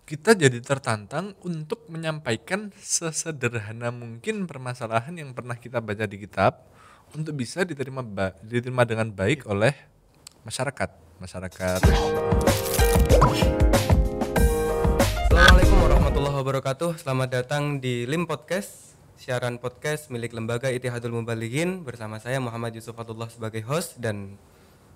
kita jadi tertantang untuk menyampaikan sesederhana mungkin permasalahan yang pernah kita baca di kitab untuk bisa diterima dengan baik oleh masyarakat. Assalamualaikum warahmatullahi wabarakatuh. Selamat datang di LIM Podcast, siaran podcast milik Lembaga Ittihadul Mubalighin bersama saya Muhammad Yusuf Fatullah sebagai host dan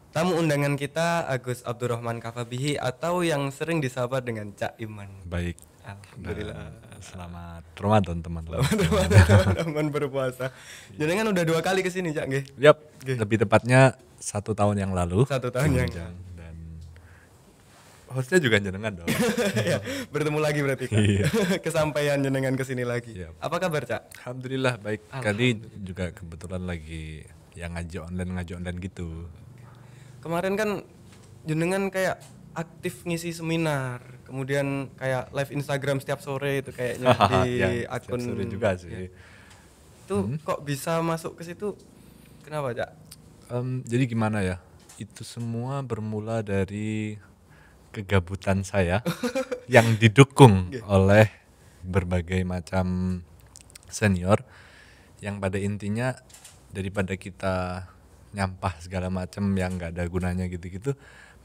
tamu undangan kita Agus Abdurrahman Kafabihi atau yang sering disapa dengan Cak Iman. Baik. Alhamdulillah. Selamat Ramadan teman-teman. Teman-teman berpuasa. Jenengan udah 2 kali kesini Cak nggih? Yap, lebih tepatnya 1 tahun yang lalu. 1 tahun yang dan hostnya juga jenengan dong. ya, bertemu lagi berarti Kak. Iya. Kesampaian jenengan kesini lagi. Yap. Apa kabar Cak? Alhamdulillah baik. Kali juga kebetulan lagi yang ngaji online gitu. Kemarin kan jenengan kayak aktif ngisi seminar, kemudian kayak live Instagram setiap sore itu kayaknya di Ya, akun sore juga sih. Itu kok bisa masuk ke situ? Kenapa, Cak? Jadi gimana ya? Itu semua bermula dari kegabutan saya yang didukung oleh berbagai macam senior yang pada intinya daripada kita nyampah segala macam yang nggak ada gunanya gitu-gitu,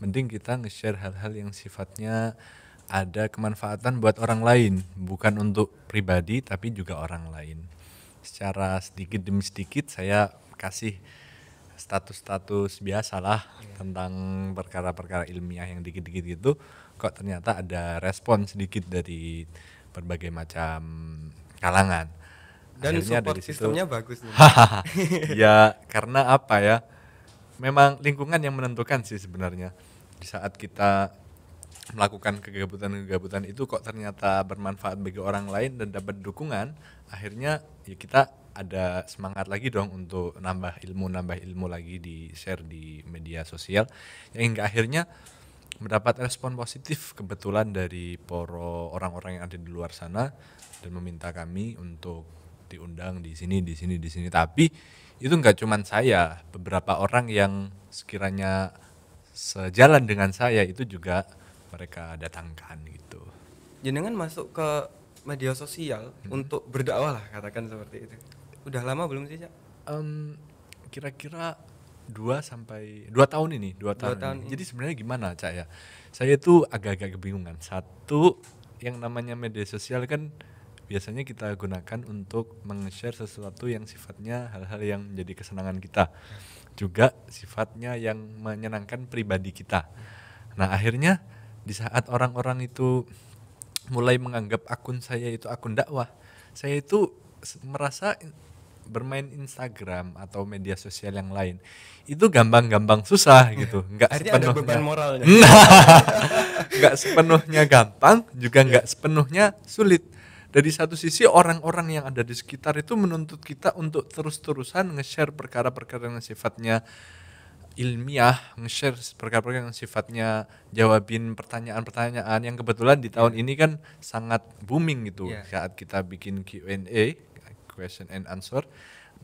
mending kita nge-share hal-hal yang sifatnya ada kemanfaatan buat orang lain, bukan untuk pribadi tapi juga orang lain. Secara sedikit demi sedikit saya kasih status-status biasalah tentang perkara-perkara ilmiah yang dikit-dikit gitu, kok ternyata ada respon sedikit dari berbagai macam kalangan. Dan Akhirnya support dari situ, sistemnya bagus nih. ya karena apa ya, memang lingkungan yang menentukan sih sebenarnya. Di saat kita melakukan kegabutan itu kok ternyata bermanfaat bagi orang lain dan dapat dukungan, akhirnya ya kita ada semangat lagi dong untuk nambah ilmu lagi di share di media sosial, yang hingga akhirnya mendapat respon positif kebetulan dari orang-orang yang ada di luar sana dan meminta kami untuk diundang di sini. Tapi itu nggak cuman saya, beberapa orang yang sekiranya sejalan dengan saya itu juga mereka datangkan gitu. Jenengan masuk ke media sosial untuk berdakwah lah, katakan seperti itu. Udah lama belum sih, Cak? Kira-kira 2 tahun ini. Jadi sebenarnya gimana, Cak ya? Saya tuh agak-agak kebingungan. Satu, yang namanya media sosial kan biasanya kita gunakan untuk meng-share sesuatu yang sifatnya hal-hal yang menjadi kesenangan kita, juga sifatnya yang menyenangkan pribadi kita. Nah akhirnya di saat orang-orang itu mulai menganggap akun saya itu akun dakwah, saya itu merasa bermain Instagram atau media sosial yang lain itu gampang-gampang susah gitu, nggak Akhirnya ada sepenuhnya beban moralnya. nggak sepenuhnya gampang, juga nggak sepenuhnya sulit. Dari satu sisi orang-orang yang ada di sekitar itu menuntut kita untuk terus-terusan nge-share perkara-perkara yang sifatnya ilmiah, nge-share perkara-perkara yang sifatnya jawabin pertanyaan-pertanyaan yang kebetulan di tahun ini kan sangat booming gitu. Saat kita bikin Q&A, question and answer,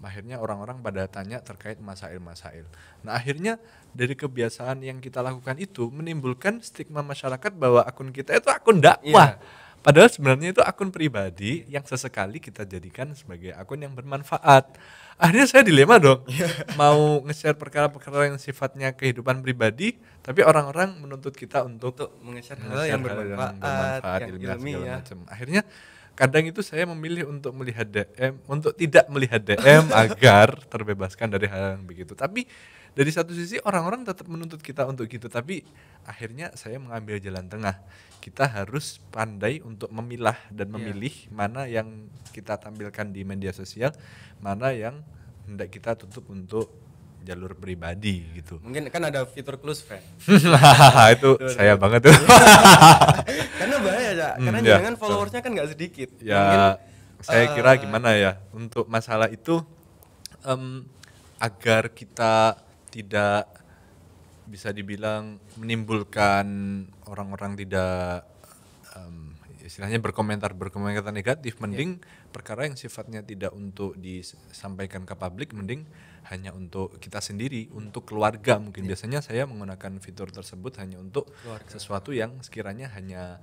akhirnya orang-orang pada tanya terkait masail-masail. Nah akhirnya dari kebiasaan yang kita lakukan itu menimbulkan stigma masyarakat bahwa akun kita itu akun dakwah. Padahal sebenarnya itu akun pribadi yang sesekali kita jadikan sebagai akun yang bermanfaat. Akhirnya saya dilema dong, mau nge-share perkara-perkara yang sifatnya kehidupan pribadi, tapi orang-orang menuntut kita untuk meng-share hal yang bermanfaat, yang ilmiah segala ilmiah. macam. Akhirnya kadang itu saya memilih untuk melihat DM, untuk tidak melihat DM agar terbebaskan dari hal yang begitu. Tapi dari satu sisi orang-orang tetap menuntut kita untuk gitu, tapi akhirnya saya mengambil jalan tengah. Kita harus pandai untuk memilah dan memilih mana yang kita tampilkan di media sosial, mana yang hendak kita tutup untuk jalur pribadi gitu. Mungkin kan ada fitur close friend. Itu saya banget tuh. Karena bahaya, Cak. Karena jangan followersnya kan nggak sedikit. Ya, mungkin, saya kira gimana ya untuk masalah itu, agar kita tidak bisa dibilang menimbulkan orang-orang tidak istilahnya berkomentar negatif, mending perkara yang sifatnya tidak untuk disampaikan ke publik, mending hanya untuk kita sendiri, untuk keluarga mungkin. Biasanya saya menggunakan fitur tersebut hanya untuk keluarga. Sesuatu yang sekiranya hanya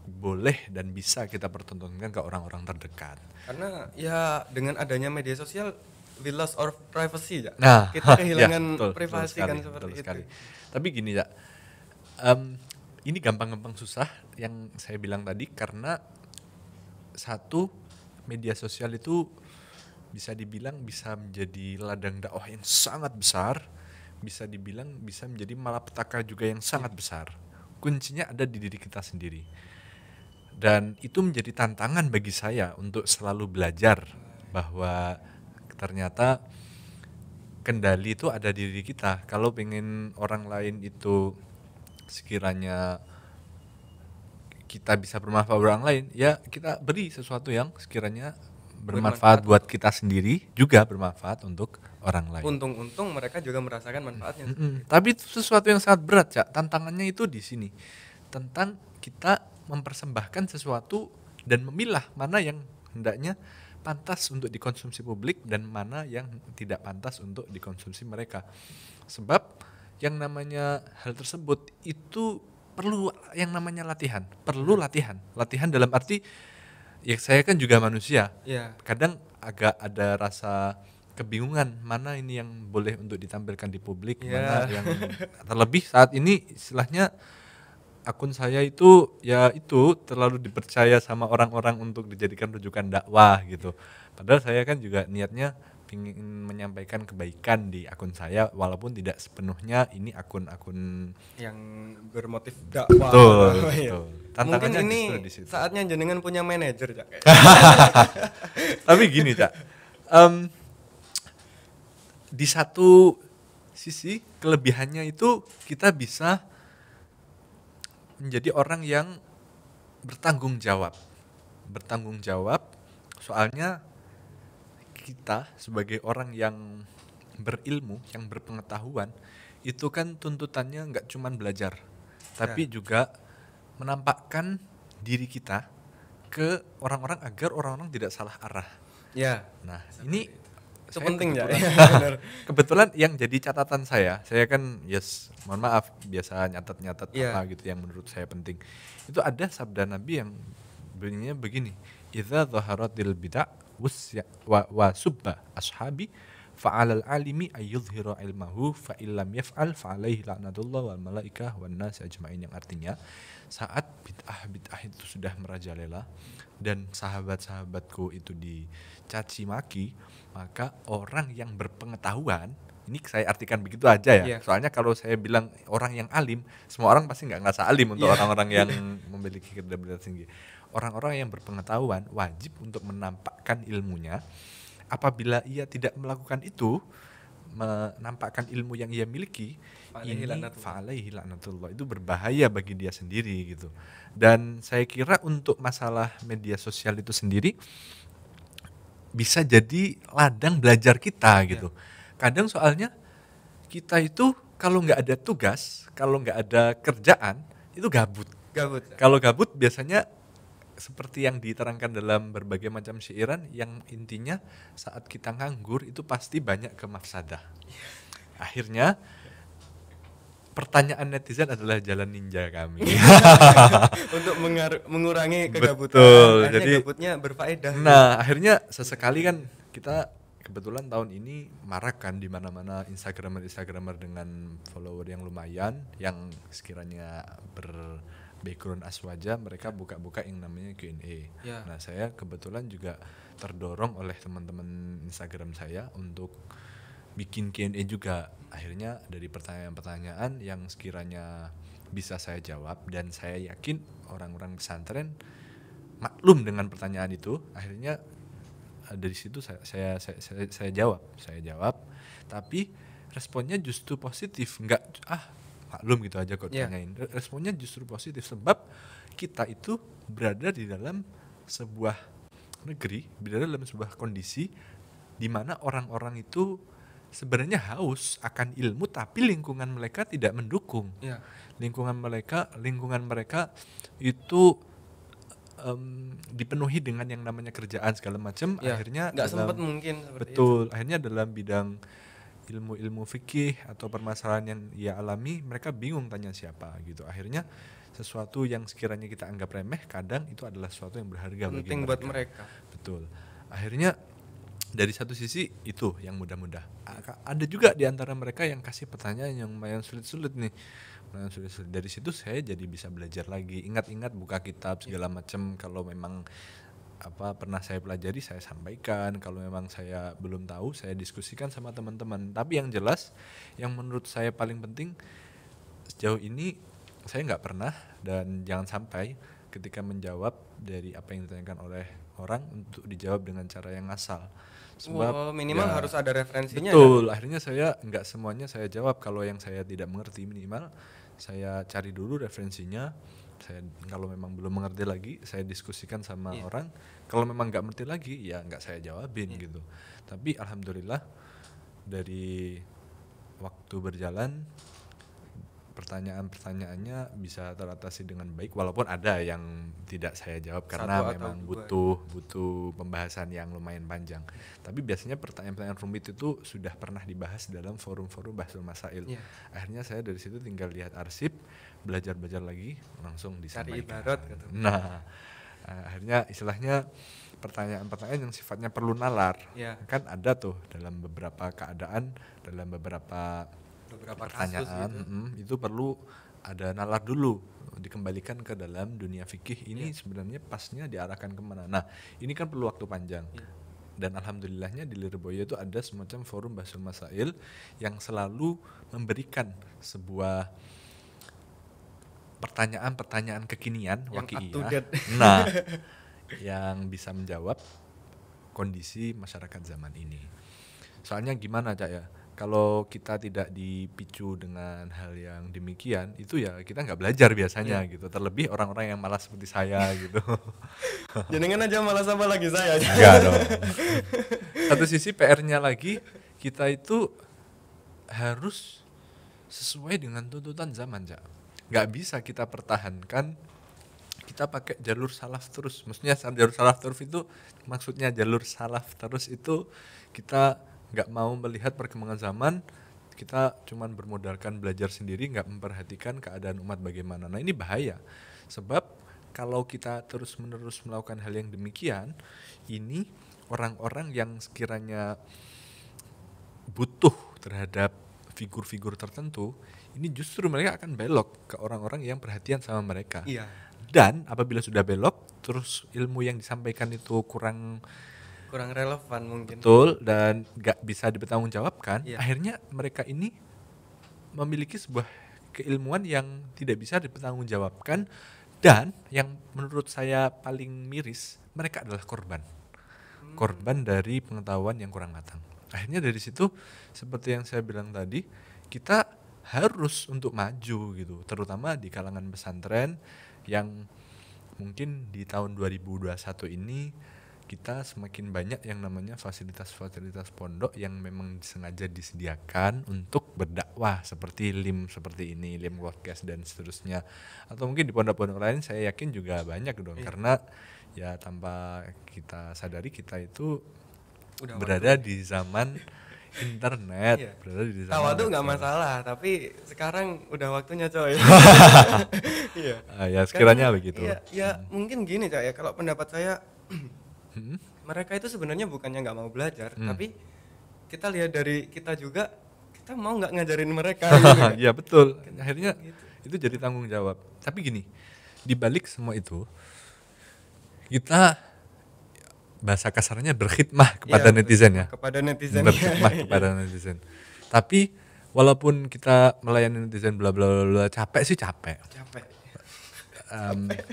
boleh dan bisa kita pertontonkan ke orang-orang terdekat. Karena ya dengan adanya media sosial we lost our privacy ya. Nah, Kita ya, kehilangan betul privasi sekali, kan betul seperti sekali. itu. Tapi gini ya, ini gampang-gampang susah yang saya bilang tadi karena satu, media sosial itu bisa dibilang bisa menjadi ladang dakwah yang sangat besar, bisa dibilang bisa menjadi malapetaka juga yang sangat besar. Kuncinya ada di diri kita sendiri. Dan itu menjadi tantangan bagi saya untuk selalu belajar bahwa ternyata kendali itu ada di diri kita. Kalau pengen orang lain itu sekiranya kita bisa bermanfaat buat orang lain, ya kita beri sesuatu yang sekiranya bermanfaat buat kita sendiri, juga bermanfaat untuk orang lain. Untung-untung mereka juga merasakan manfaatnya. Tapi itu sesuatu yang sangat berat, Cak. Tantangannya itu di sini. Tentang kita mempersembahkan sesuatu dan memilah mana yang hendaknya pantas untuk dikonsumsi publik dan mana yang tidak pantas untuk dikonsumsi mereka. Sebab yang namanya hal tersebut itu perlu yang namanya latihan. Perlu latihan. Latihan dalam arti ya saya kan juga manusia. Iya. Kadang agak ada rasa kebingungan mana ini yang boleh untuk ditampilkan di publik, mana yang terlebih saat ini istilahnya akun saya itu ya itu terlalu dipercaya sama orang-orang untuk dijadikan rujukan dakwah gitu. Padahal saya kan juga niatnya ingin menyampaikan kebaikan di akun saya walaupun tidak sepenuhnya ini akun-akun yang bermotif dakwah. Betul. Mungkin ini saatnya jenengan punya manajer, Cak. Tapi gini, Cak. Di satu sisi kelebihannya itu kita bisa menjadi orang yang bertanggung jawab. Bertanggung jawab soalnya kita sebagai orang yang berilmu, yang berpengetahuan, itu kan tuntutannya nggak cuma belajar, tapi juga menampakkan diri kita ke orang-orang agar orang-orang tidak salah arah. Ya. Nah, ini itu penting ya. Kebetulan yang jadi catatan saya kan mohon maaf biasa nyatat-nyatat apa gitu yang menurut saya penting. Itu ada sabda Nabi yang bunyinya begini, idza dhaharatil bid'ah wa subba ashabi fa'alal alimi ayyudhira ilmahu fa illam yaf'al fa'alaihi la'natullah wal malaikah wan nas ajma'in, yang artinya saat bid'ah itu sudah merajalela dan sahabat-sahabatku itu dicaci maki, maka orang yang berpengetahuan, ini saya artikan begitu aja ya. Soalnya kalau saya bilang orang yang alim, semua orang pasti nggak ngerasa alim untuk orang-orang yang memiliki kredibilitas tinggi. Orang-orang yang berpengetahuan wajib untuk menampakkan ilmunya. Apabila ia tidak melakukan itu, menampakkan ilmu yang ia miliki, ini fa'alaihi la'natullah, itu berbahaya bagi dia sendiri gitu. Dan saya kira untuk masalah media sosial itu sendiri bisa jadi ladang belajar kita gitu. Kadang soalnya kita itu kalau nggak ada tugas, kalau nggak ada kerjaan, itu gabut. Kalau gabut biasanya seperti yang diterangkan dalam berbagai macam syairan, yang intinya saat kita nganggur itu pasti banyak kemafsadah. Akhirnya pertanyaan netizen adalah jalan ninja kami untuk mengurangi kegabutan. Betul, jadi gabutnya berfaedah. Nah, akhirnya sesekali kan kita kebetulan tahun ini marak kan di mana-mana Instagramer dengan follower yang lumayan, yang sekiranya background aswaja, mereka buka-buka yang namanya Q&A. Nah, saya kebetulan juga terdorong oleh teman-teman Instagram saya untuk bikin Q&A juga. Akhirnya dari pertanyaan-pertanyaan yang sekiranya bisa saya jawab, dan saya yakin orang-orang pesantren maklum dengan pertanyaan itu, akhirnya dari situ saya jawab, tapi responnya justru positif, enggak maklum gitu aja kok tanyain. Responnya justru positif sebab kita itu berada di dalam sebuah negeri, berada dalam sebuah kondisi di mana orang-orang itu sebenarnya haus akan ilmu, tapi lingkungan mereka tidak mendukung. Lingkungan mereka itu dipenuhi dengan yang namanya kerjaan segala macam. Akhirnya nggak sempat mungkin betul itu. Akhirnya dalam bidang ilmu fikih atau permasalahan yang ia alami, mereka bingung tanya siapa gitu. Akhirnya sesuatu yang sekiranya kita anggap remeh kadang itu adalah sesuatu yang berharga bagi Penting buat mereka. Betul. Akhirnya dari satu sisi itu yang mudah-mudah. Ada juga di antara mereka yang kasih pertanyaan yang lumayan sulit-sulit nih. Lumayan sulit-sulit. Dari situ saya jadi bisa belajar lagi. Ingat-ingat buka kitab segala macam. Kalau memang pernah saya pelajari saya sampaikan. Kalau memang saya belum tahu saya diskusikan sama teman-teman. Tapi yang jelas yang menurut saya paling penting sejauh ini saya nggak pernah dan jangan sampai ketika menjawab dari apa yang ditanyakan oleh orang untuk dijawab dengan cara yang ngasal. Sebab minimal harus ada referensinya. Betul, akhirnya saya nggak semuanya saya jawab. Kalau yang saya tidak mengerti minimal saya cari dulu referensinya. Saya kalau memang belum mengerti lagi saya diskusikan sama orang. Kalau memang nggak mengerti lagi ya nggak saya jawabin gitu. Tapi alhamdulillah dari waktu berjalan pertanyaan-pertanyaannya bisa teratasi dengan baik, walaupun ada yang tidak saya jawab karena memang butuh pembahasan yang lumayan panjang. Tapi biasanya pertanyaan-pertanyaan rumit itu sudah pernah dibahas dalam forum-forum Bahsul Masail. Akhirnya saya dari situ tinggal lihat arsip, belajar lagi, langsung disampaikan. Cari ibarat gitu. Nah, akhirnya istilahnya pertanyaan-pertanyaan yang sifatnya perlu nalar. Kan ada tuh dalam beberapa keadaan, dalam beberapa pertanyaan gitu. Itu perlu ada nalar dulu, dikembalikan ke dalam dunia fikih ini sebenarnya pasnya diarahkan kemana. Nah ini kan perlu waktu panjang dan alhamdulillahnya di Lirboyo itu ada semacam forum Bahsul Masail yang selalu memberikan sebuah pertanyaan-pertanyaan kekinian waqi'iyah yang bisa menjawab kondisi masyarakat zaman ini. Soalnya gimana Cak ya, kalau kita tidak dipicu dengan hal yang demikian itu ya kita nggak belajar biasanya gitu. Terlebih orang-orang yang malas seperti saya gitu. Jangan aja malas sama lagi saya. Enggak dong. Satu sisi PR-nya lagi kita itu harus sesuai dengan tuntutan zaman Cak. Nggak bisa kita pertahankan kita pakai jalur salaf terus. Maksudnya jalur salaf terus itu maksudnya jalur salaf terus itu kita nggak mau melihat perkembangan zaman, kita cuman bermodalkan belajar sendiri, nggak memperhatikan keadaan umat bagaimana. Nah ini bahaya, sebab kalau kita terus-menerus melakukan hal yang demikian, ini orang-orang yang sekiranya butuh terhadap figur-figur tertentu, ini justru mereka akan belok ke orang-orang yang perhatian sama mereka. Dan apabila sudah belok, terus ilmu yang disampaikan itu kurang relevan mungkin. Betul, dan gak bisa dipertanggungjawabkan. Akhirnya mereka ini memiliki sebuah keilmuan yang tidak bisa dipertanggungjawabkan, dan yang menurut saya paling miris, mereka adalah korban dari pengetahuan yang kurang matang. Akhirnya dari situ seperti yang saya bilang tadi, kita harus untuk maju gitu, terutama di kalangan pesantren yang mungkin di tahun 2021 ini kita semakin banyak yang namanya fasilitas-fasilitas pondok yang memang sengaja disediakan untuk berdakwah seperti seperti ini, LIM podcast dan seterusnya. Atau mungkin di pondok-pondok lain saya yakin juga banyak dong, karena ya tanpa kita sadari kita itu berada di zaman internet. Berada di zaman tawadhu nggak masalah, tapi sekarang udah waktunya coy. Ya sekiranya begitu. Ya mungkin gini Cak ya, kalau pendapat saya mereka itu sebenarnya bukannya nggak mau belajar, tapi kita lihat dari kita juga, kita mau nggak ngajarin mereka. Iya betul. Akhirnya itu jadi tanggung jawab. Tapi gini, dibalik semua itu kita bahasa kasarnya berkhidmah kepada netizen ya. Berkhidmah kepada netizen. Tapi walaupun kita melayani netizen bla bla bla capek.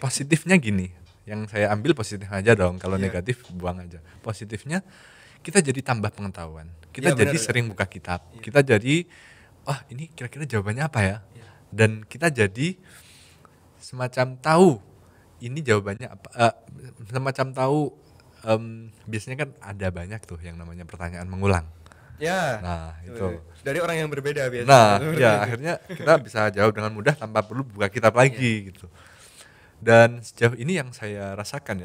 Positifnya gini, yang saya ambil positif aja dong, kalau negatif buang aja. Positifnya kita jadi tambah pengetahuan, kita jadi sering buka kitab, kita jadi ini kira-kira jawabannya apa ya, dan kita jadi semacam tahu ini jawabannya apa, semacam tahu. Biasanya kan ada banyak tuh yang namanya pertanyaan mengulang. Nah itu dari orang yang berbeda biasanya. Nah ya akhirnya kita bisa jawab dengan mudah tanpa perlu buka kitab lagi gitu. Dan sejauh ini yang saya rasakan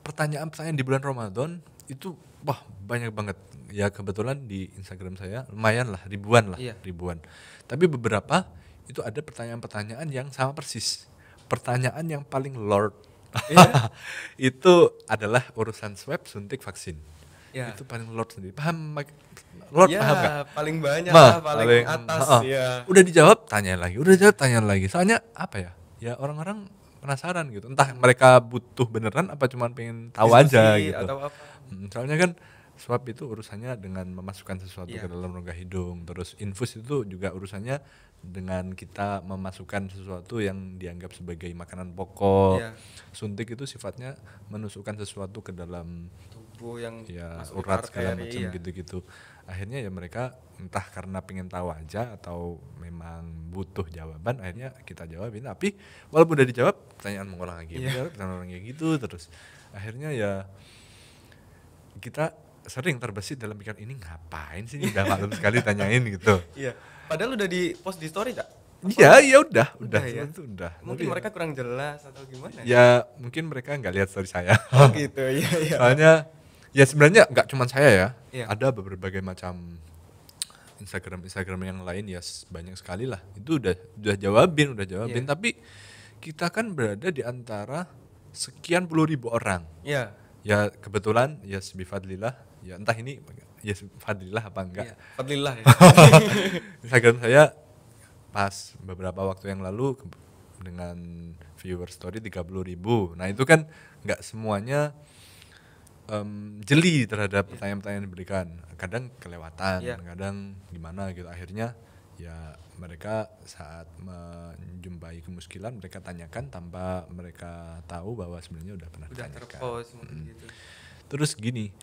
pertanyaan-pertanyaan di bulan Ramadan itu wah banyak banget. Ya kebetulan di Instagram saya lumayan lah, ribuan lah, Iya. ribuan. Tapi beberapa itu ada pertanyaan-pertanyaan yang sama persis. Pertanyaan yang paling lord Iya? itu adalah urusan swab, suntik, vaksin. Ya. Itu paling lord sendiri. Paham? Lord Ya, paham nggak? paling banyak Mah, lah, paling atas heeh. ya. Udah dijawab, tanya lagi. Udah dijawab, tanya lagi. Soalnya apa ya? Ya orang-orang penasaran gitu. Entah mereka butuh beneran apa cuma pengen tahu aja Diskusi gitu. atau apa. Soalnya kan swab itu urusannya dengan memasukkan sesuatu Iya. ke dalam rongga hidung. Terus infus itu juga urusannya dengan kita memasukkan sesuatu yang dianggap sebagai makanan pokok. Iya. Suntik itu sifatnya menusukkan sesuatu ke dalam Tubuh yang ya masuk ke urat segala arteri, macam iya. gitu-gitu. Akhirnya ya mereka entah karena pengen tahu aja atau memang butuh jawaban, akhirnya kita jawabin. Tapi walaupun udah dijawab, pertanyaan mengulang lagi, Iya. pertanyaan lagi gitu terus. Akhirnya ya kita sering terbesit dalam pikiran, ini ngapain sih, ini udah maklum sekali tanyain gitu. Iya. Padahal udah di post di story, Kak? Iya, ya udah ya. itu udah. Mungkin Tapi mereka kurang jelas atau gimana? ya mungkin mereka nggak lihat story saya. Oh gitu, iya iya. Soalnya ya sebenarnya nggak cuma saya ya, Iya. ada berbagai macam Instagram yang lain ya banyak sekali lah. Itu udah jawabin. Iya. Tapi kita kan berada di antara sekian puluh ribu orang. Iya. Ya kebetulan ya bifadlillah, ya entah ini ya fadlillah apa enggak. Iya. Fadlillah ya. Instagram saya pas beberapa waktu yang lalu dengan viewer story 30.000. Nah itu kan nggak semuanya jeli terhadap pertanyaan-pertanyaan yang diberikan. Kadang kelewatan, Iya. kadang gimana gitu. Akhirnya ya mereka saat menjumpai kemuskilan mereka tanyakan tanpa mereka tahu bahwa sebenarnya udah pernah Udah ditanyakan. terpost mungkin gitu. Terus gini,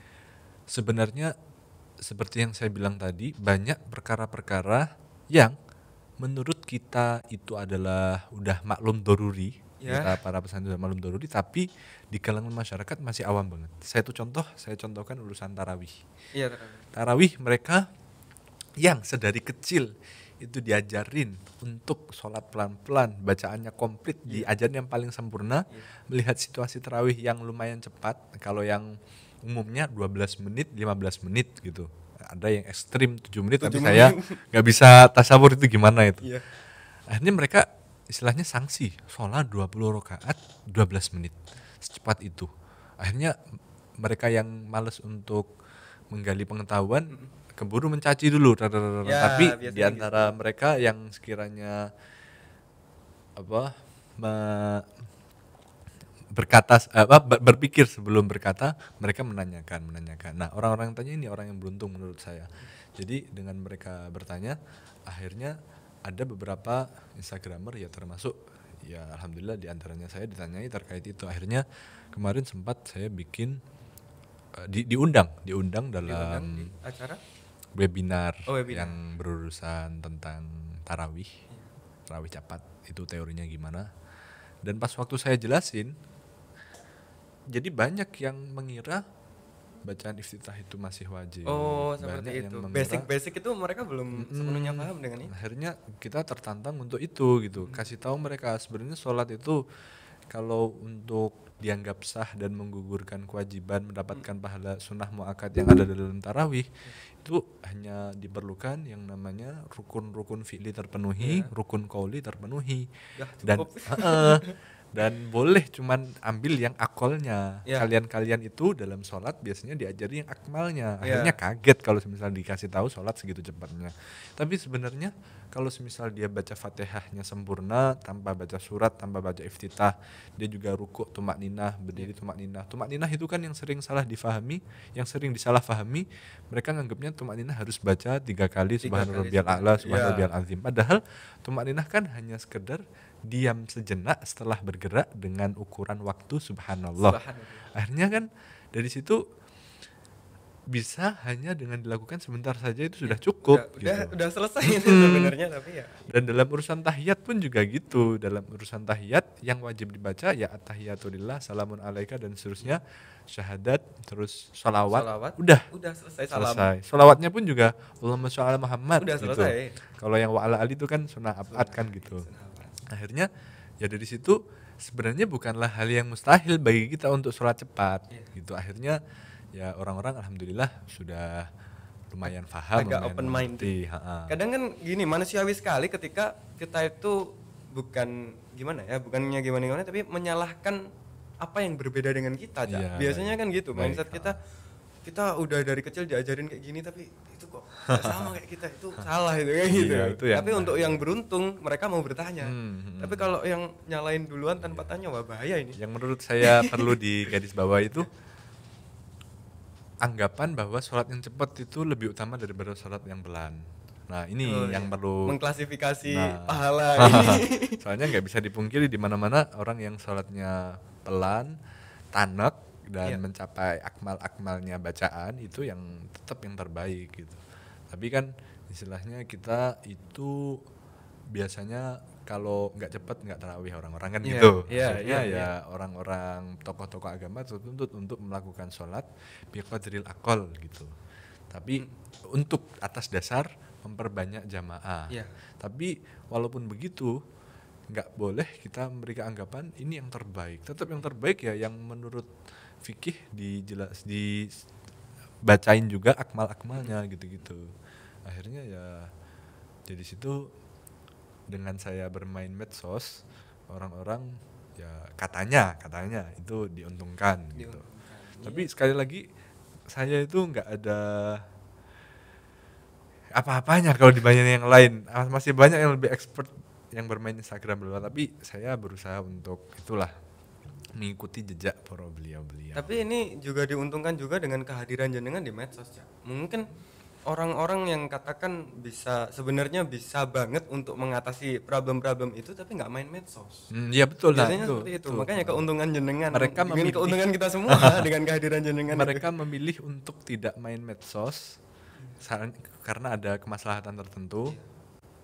sebenarnya seperti yang saya bilang tadi, banyak perkara-perkara yang menurut kita itu adalah udah maklum doruri, Ya. kita para pesantren udah maklum doruri, tapi di kalangan masyarakat masih awam banget. Saya contohkan urusan tarawih. Iya, Tarawih mereka yang sedari kecil itu diajarin untuk sholat pelan-pelan, bacaannya komplit, diajarin yang paling sempurna, melihat situasi tarawih yang lumayan cepat. Kalau yang umumnya 12 menit, 15 menit gitu. Ada yang ekstrim 7 menit, tapi 7 saya nggak bisa tasawur itu gimana itu. Iya. Akhirnya mereka istilahnya sanksi, sholat 20 rakaat 12 menit, secepat itu. Akhirnya mereka yang males untuk menggali pengetahuan keburu mencaci dulu, Ya, tapi biasanya di antara mereka yang sekiranya berpikir sebelum berkata, mereka menanyakan. Nah, orang-orang yang tanya ini orang yang beruntung menurut saya. Jadi dengan mereka bertanya, akhirnya ada beberapa Instagramer ya termasuk ya alhamdulillah di antaranya saya ditanyai terkait itu. Akhirnya kemarin sempat saya bikin diundang dalam di acara webinar, webinar yang berurusan tentang tarawih cepat, itu teorinya gimana. Dan pas waktu saya jelasin, jadi banyak yang mengira bacaan iftitah itu masih wajib. Oh, Banyak seperti yang itu. mengira- Basic-basic itu mereka belum sepenuhnya paham dengan ini. Akhirnya kita tertantang untuk itu gitu. Kasih tahu mereka sebenarnya sholat itu kalau untuk dianggap sah dan menggugurkan kewajiban mendapatkan pahala sunnah muakkad yang ada dalam tarawih, itu hanya diperlukan yang namanya rukun-rukun fi'li terpenuhi, rukun qauli terpenuhi. Dah Dan cukup. dan boleh cuman ambil yang akolnya. Ya. Kalian itu dalam sholat biasanya diajari yang akmalnya. Ya. Akhirnya kaget kalau semisal dikasih tahu sholat segitu cepatnya. Tapi sebenarnya kalau semisal dia baca fatihahnya sempurna, tanpa baca surat, tanpa baca iftitah, dia juga rukuk tumak ninah, berdiri tumak ninah. Tumak ninah itu kan yang sering salah difahami, yang sering disalahfahami. Mereka nganggapnya tumak ninah harus baca 3 kali subhana rabbiyal a'la, subhana rabbiyal azim. Padahal tumak ninah kan hanya sekedar diam sejenak setelah bergerak dengan ukuran waktu subhanallah. Akhirnya kan dari situ bisa hanya dengan dilakukan sebentar saja itu sudah cukup. Udah selesai itu sebenarnya, tapi ya. Dan dalam urusan tahiyat pun juga gitu. Dalam urusan tahiyat yang wajib dibaca ya at-tahiyatulillah, salamun alaika dan seterusnya, syahadat, terus sholawat. Udah selesai. selesai. Sholawatnya pun juga Allahumma sholli ala Muhammad Udah gitu. selesai. Kalau yang wa ala ali itu kan sunnah abad kan gitu. Akhirnya ya dari situ sebenarnya bukanlah hal yang mustahil bagi kita untuk sholat cepat gitu. Akhirnya ya orang-orang alhamdulillah sudah lumayan paham, agak lumayan open mind. mengerti. Ha-ha. Kadang kan gini, manusiawi sekali ketika kita itu bukan gimana ya, bukannya gimana-gimana tapi menyalahkan apa yang berbeda dengan kita, Cak. Iya, Biasanya baik. kan gitu, Baik, mindset kita udah dari kecil diajarin kayak gini tapi itu kok nggak sama kayak kita, itu salah itu kayak gitu. Iya, itu yang Tapi untuk yang beruntung mereka mau bertanya. Hmm. Tapi kalau yang nyalain duluan tanpa tanya, wah bahaya ini. Yang menurut saya perlu digarisbawahi itu anggapan bahwa sholat yang cepat itu lebih utama daripada sholat yang pelan. Nah ini Oh, yang iya. perlu. Mengklasifikasi Nah. pahala ini. Soalnya nggak bisa dipungkiri di mana-mana orang yang sholatnya pelan, tanak dan Iya. mencapai akmal-akmalnya bacaan itu yang tetap yang terbaik gitu. Tapi kan istilahnya kita itu biasanya kalau nggak cepat nggak tarawih orang-orang kan Iya, gitu. iya, Akhirnya iya, ya orang-orang tokoh-tokoh agama tertuntut untuk melakukan sholat biqadril aqal gitu. Tapi untuk atas dasar memperbanyak jamaah. Iya. Tapi walaupun begitu nggak boleh kita memberikan anggapan ini yang terbaik. Tetap yang terbaik ya yang menurut fikih dibacain juga akmal-akmalnya gitu-gitu. Akhirnya ya jadi situ dengan saya bermain medsos orang-orang ya katanya itu diuntungkan gitu. Tapi sekali lagi saya itu nggak ada apa-apanya kalau dibanding yang lain. Masih banyak yang lebih expert yang bermain Instagram dulu, tapi saya berusaha untuk itulah mengikuti jejak para beliau-beliau. Tapi ini juga diuntungkan juga dengan kehadiran jenengan di medsos, Cak. Mungkin orang-orang yang katakan sebenarnya bisa banget untuk mengatasi problem-problem itu tapi nggak main medsos. Iya betul lah. Biasanya seperti itu. Makanya keuntungan jenengan, Mereka dengan memilih- keuntungan kita semua dengan kehadiran jenengan. Mereka memilih untuk tidak main medsos karena ada kemaslahatan tertentu.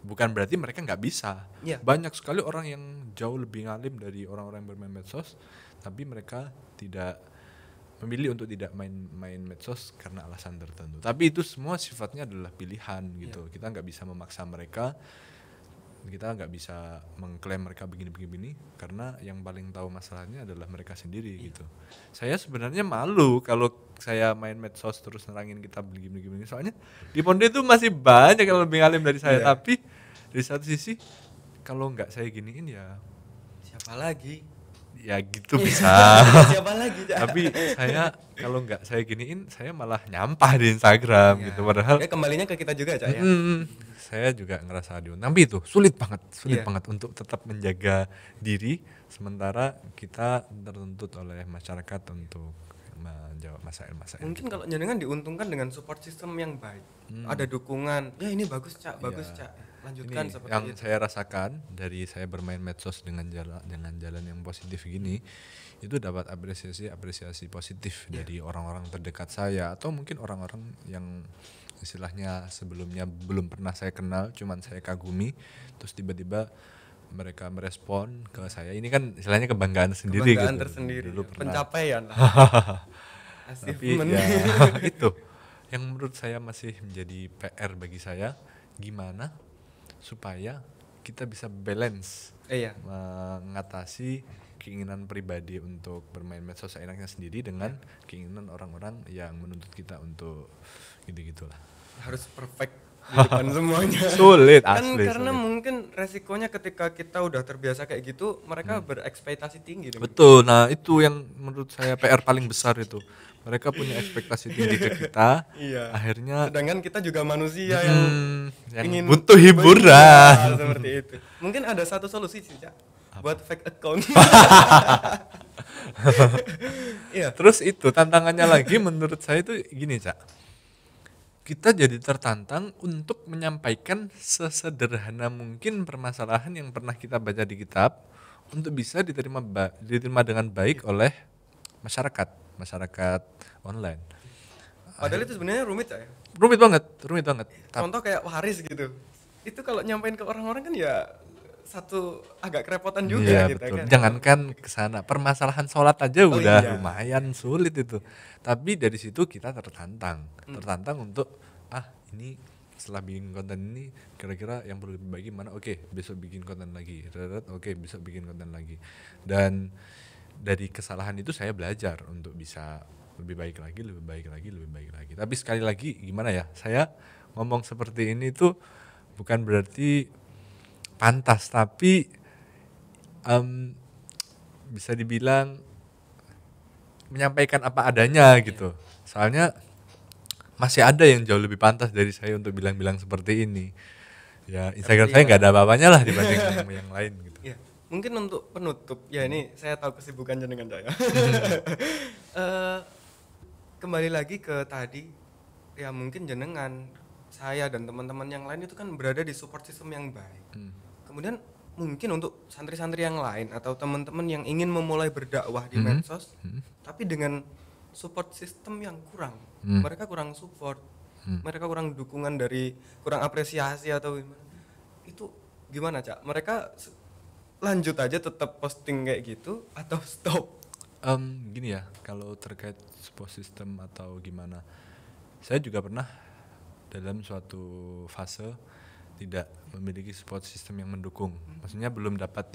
Bukan berarti mereka nggak bisa. Iya. Banyak sekali orang yang jauh lebih ngalim dari orang-orang yang bermain medsos, tapi mereka tidak memilih untuk tidak main medsos karena alasan tertentu. Tapi itu semua sifatnya adalah pilihan gitu. Kita nggak bisa memaksa mereka, kita nggak bisa mengklaim mereka begini karena yang paling tahu masalahnya adalah mereka sendiri gitu. Saya sebenarnya malu kalau saya main medsos terus nerangin kita begini. Soalnya di Pondok itu masih banyak yang lebih ngalim dari saya. Iya. Tapi di satu sisi kalau nggak saya giniin ya Siapa lagi? ya gitu bisa. Siapa lagi, Cak? Tapi saya kalau nggak saya giniin saya malah nyampah di Instagram Iya. gitu. Padahal Ya, kembalinya ke kita juga, Cak, ya. saya juga ngerasa diundang. Tapi itu sulit Iya. banget untuk tetap menjaga diri sementara kita tertuntut oleh masyarakat untuk menjawab masail-masail. Mungkin kalau jenengan diuntungkan dengan support system yang baik. Ada dukungan. Ya ini bagus, Cak. Bagus, Iya. Cak. Lanjutkan Ini seperti yang itu. saya rasakan dari saya bermain medsos dengan jalan yang positif gini, itu dapat apresiasi positif dari orang-orang terdekat saya atau mungkin orang-orang yang istilahnya sebelumnya belum pernah saya kenal, cuman saya kagumi, terus tiba-tiba mereka merespon ke saya. Ini kan istilahnya kebanggaan sendiri Kebanggaan gitu. tersendiri. Dulu Ya. pernah. Pencapaian lah. Tapi Achievement. ya itu yang menurut saya masih menjadi PR bagi saya, gimana supaya kita bisa balance Iya. mengatasi keinginan pribadi untuk bermain medsos seenaknya sendiri dengan keinginan orang-orang yang menuntut kita untuk gitu-gitulah. Harus perfect di depan semuanya. Sulit Kan asli. karena sulit. mungkin resikonya ketika kita udah terbiasa kayak gitu, mereka berekspektasi tinggi dengan Betul. Nah, itu yang menurut saya PR paling besar itu. Mereka punya ekspektasi tinggi ke kita. Iya. Akhirnya Sedangkan kita juga manusia yang yang ingin butuh hiburan. Iya, seperti itu. Mungkin ada satu solusi sih, Cak. Buat fake account. Iya. Terus itu tantangannya lagi menurut saya itu gini, Cak. Kita jadi tertantang untuk menyampaikan sesederhana mungkin permasalahan yang pernah kita baca di kitab untuk bisa diterima dengan baik oleh masyarakat online. Padahal itu sebenarnya rumit, Cak, ya. Rumit banget. Contoh kayak waris gitu. Itu kalau nyampein ke orang-orang kan ya satu agak kerepotan juga Iya, kita betul. kan. Jangankan ke sana, permasalahan sholat aja Oh, udah iya. lumayan sulit itu. Tapi dari situ kita tertantang untuk ini setelah bikin konten ini kira-kira yang perlu diperbaiki mana? Oke, besok bikin konten lagi. Oke, besok bikin konten lagi. Dan dari kesalahan itu saya belajar untuk bisa lebih baik lagi, lebih baik lagi, lebih baik lagi. Tapi sekali lagi gimana ya, saya ngomong seperti ini tuh bukan berarti pantas, tapi bisa dibilang menyampaikan apa adanya gitu. Soalnya masih ada yang jauh lebih pantas dari saya untuk bilang-bilang seperti ini. Ya Instagram Tapi saya ya. nggak ada apa-apanya lah dibanding yang lain gitu. Ya, mungkin untuk penutup ya ini saya tahu kesibukan jenengan ya. Kembali lagi ke tadi ya mungkin jenengan saya dan teman-teman yang lain itu kan berada di support system yang baik. Kemudian mungkin untuk santri-santri yang lain atau teman-teman yang ingin memulai berdakwah di medsos tapi dengan support system yang kurang. Mereka kurang support. Mereka kurang dukungan dari kurang apresiasi atau gimana. Itu gimana, Cak? Mereka lanjut aja tetap posting kayak gitu atau stop? Gini ya, kalau terkait support system atau gimana, saya juga pernah dalam suatu fase tidak memiliki support system yang mendukung. Maksudnya belum dapat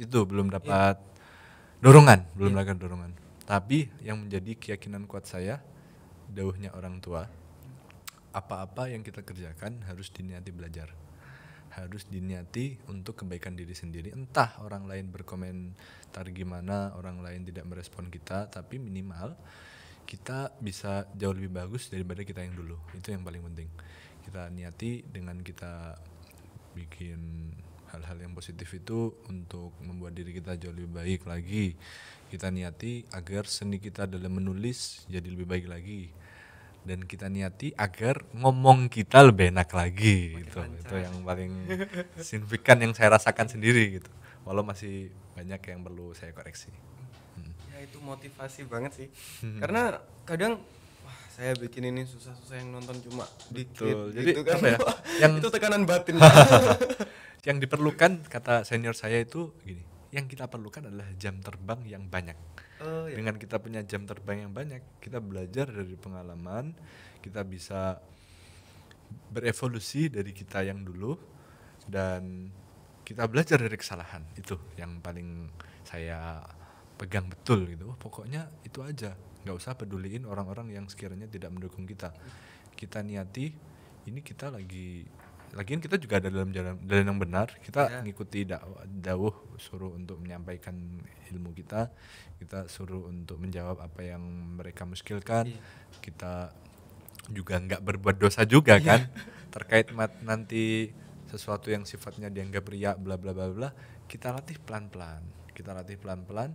dorongan, belum dapat dorongan. Tapi yang menjadi keyakinan kuat saya, dawuhnya orang tua, apa-apa yang kita kerjakan harus diniati belajar. Harus diniati untuk kebaikan diri sendiri. Entah orang lain berkomentar gimana, orang lain tidak merespon kita, tapi minimal kita bisa jauh lebih bagus daripada kita yang dulu. Itu yang paling penting. Kita niati dengan kita bikin hal-hal yang positif itu untuk membuat diri kita jauh lebih baik lagi. Kita niati agar seni kita dalam menulis jadi lebih baik lagi. Dan kita niati agar ngomong kita lebih enak lagi gitu. Itu yang paling signifikan yang saya rasakan sendiri gitu. Walau masih banyak yang perlu saya koreksi. Ya itu motivasi banget sih. Karena kadang wah, saya bikin ini susah-susah yang nonton cuma dikit. Betul. Jadi gitu kan. apa ya? Yang itu tekanan batin. yang diperlukan kata senior saya itu gini, yang kita perlukan adalah jam terbang yang banyak. Iya. Dengan kita punya jam terbang yang banyak, kita belajar dari pengalaman, kita bisa berevolusi dari kita yang dulu, dan kita belajar dari kesalahan. Itu yang paling saya pegang betul gitu. Pokoknya itu aja, nggak usah peduliin orang-orang yang sekiranya tidak mendukung kita. Kita niati, ini kita lagian kita juga ada dalam jalan yang benar. Kita ngikuti dawuh suruh untuk menyampaikan ilmu kita suruh untuk menjawab apa yang mereka muskilkan. Kita juga nggak berbuat dosa juga kan. Terkait nanti sesuatu yang sifatnya dianggap riya bla bla bla bla, kita latih pelan-pelan.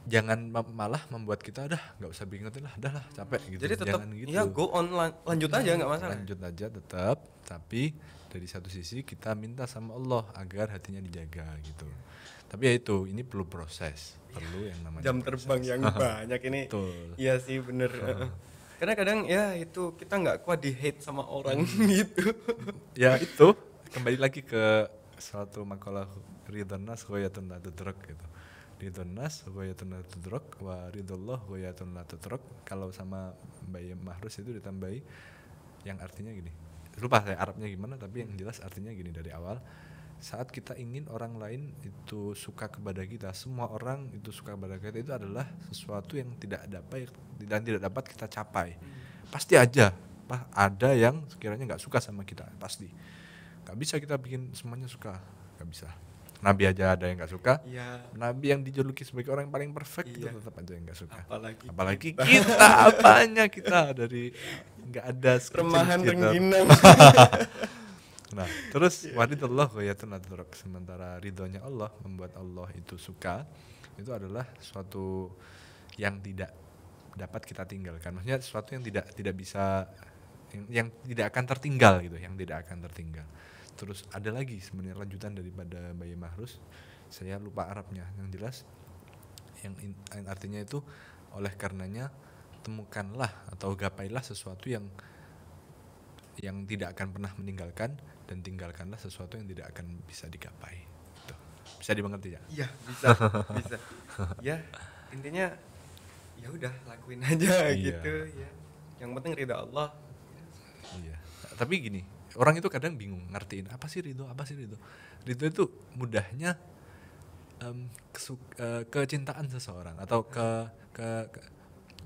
Jangan malah membuat kita nggak usah bingetin lah, dah lah capek gitu. Jadi tetap gitu. ya go on lanjut aja nggak masalah. Lanjut aja tetap, tapi dari satu sisi kita minta sama Allah agar hatinya dijaga gitu. Tapi ya itu, ini perlu proses, perlu yang namanya Jam proses. terbang yang banyak ini. Betul. Iya sih bener. Karena kadang ya itu kita nggak kuat di hate sama orang gitu. Ya itu kembali lagi ke suatu makalah ridwan nas ghayatun la tudrak gitu. Ridwan nas ghayatun la tudrak wa ridullah ghayatun la tudrak. Kalau sama Mbak Mahrus itu ditambahi yang artinya gini. Lupa saya Arabnya gimana, tapi yang jelas artinya gini dari awal. Saat kita ingin orang lain itu suka kepada kita, semua orang itu suka kepada kita, itu adalah sesuatu yang tidak dapat kita capai. Pasti aja ada yang sekiranya nggak suka sama kita, pasti. Nggak bisa kita bikin semuanya suka, nggak bisa. Nabi aja ada yang nggak suka. Iya. Nabi yang dijuluki sebagai orang yang paling perfect itu tetap aja yang nggak suka. Apalagi kita apanya kita dari nggak ada remahan rengginang. Nah, terus waridullah ghayatun la tudrak. Sementara ridhonya Allah, membuat Allah itu suka, itu adalah suatu yang tidak dapat kita tinggalkan. Maksudnya sesuatu yang tidak bisa, yang tidak akan tertinggal gitu, yang tidak akan tertinggal. Terus ada lagi sebenarnya lanjutan daripada Bayi Mahrus, saya lupa Arabnya, yang jelas yang artinya itu oleh karenanya temukanlah atau gapailah sesuatu yang tidak akan pernah meninggalkan, dan tinggalkanlah sesuatu yang tidak akan bisa digapai. Tuh. Bisa dimengerti ya? Iya, bisa. Ya, intinya ya udah lakuin aja gitu ya. Yang penting ridha Allah. Iya. Tapi gini, orang itu kadang bingung ngertiin apa sih ridho. Ridho itu mudahnya kecintaan seseorang atau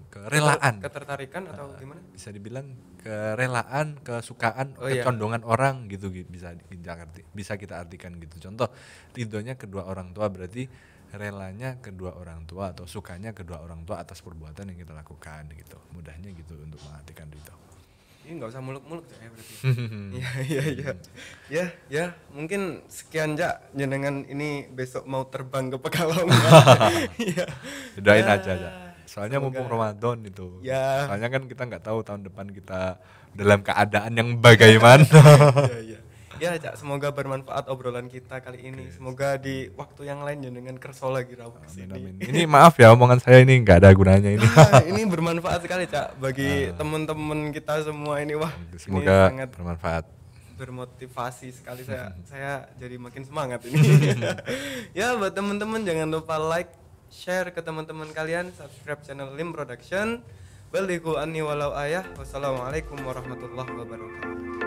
kerelaan. Ketertarikan atau gimana? Bisa dibilang kerelaan, kesukaan, Oh, iya. kecondongan orang gitu bisa kita artikan gitu. Contoh, ridhonya kedua orang tua berarti relanya kedua orang tua atau sukanya kedua orang tua atas perbuatan yang kita lakukan gitu. Mudahnya gitu untuk mengartikan ridho. Ini nggak usah muluk-muluk ya berarti. Ya, mungkin sekian Jak jenengan ini besok mau terbang ke Pekalongan. Iya. Doain Ya, aja. Soalnya semoga. mumpung Ramadan itu. Ya. Soalnya kan kita nggak tahu tahun depan kita dalam keadaan yang bagaimana. Iya. Ya, Cak, semoga bermanfaat obrolan kita kali ini. Semoga di waktu yang lain jenengan kerso lagi rawuh kesini. Amin. Ini maaf ya omongan saya ini nggak ada gunanya ini. Ini bermanfaat sekali, Cak, bagi teman-teman kita semua ini. Wah, Semoga ini sangat bermanfaat. bermotivasi sekali. Saya jadi makin semangat ini. Ya, buat teman-teman jangan lupa like, share ke teman-teman kalian, subscribe channel Lim Production. Balighu anni walau ayah. Wassalamualaikum warahmatullahi wabarakatuh.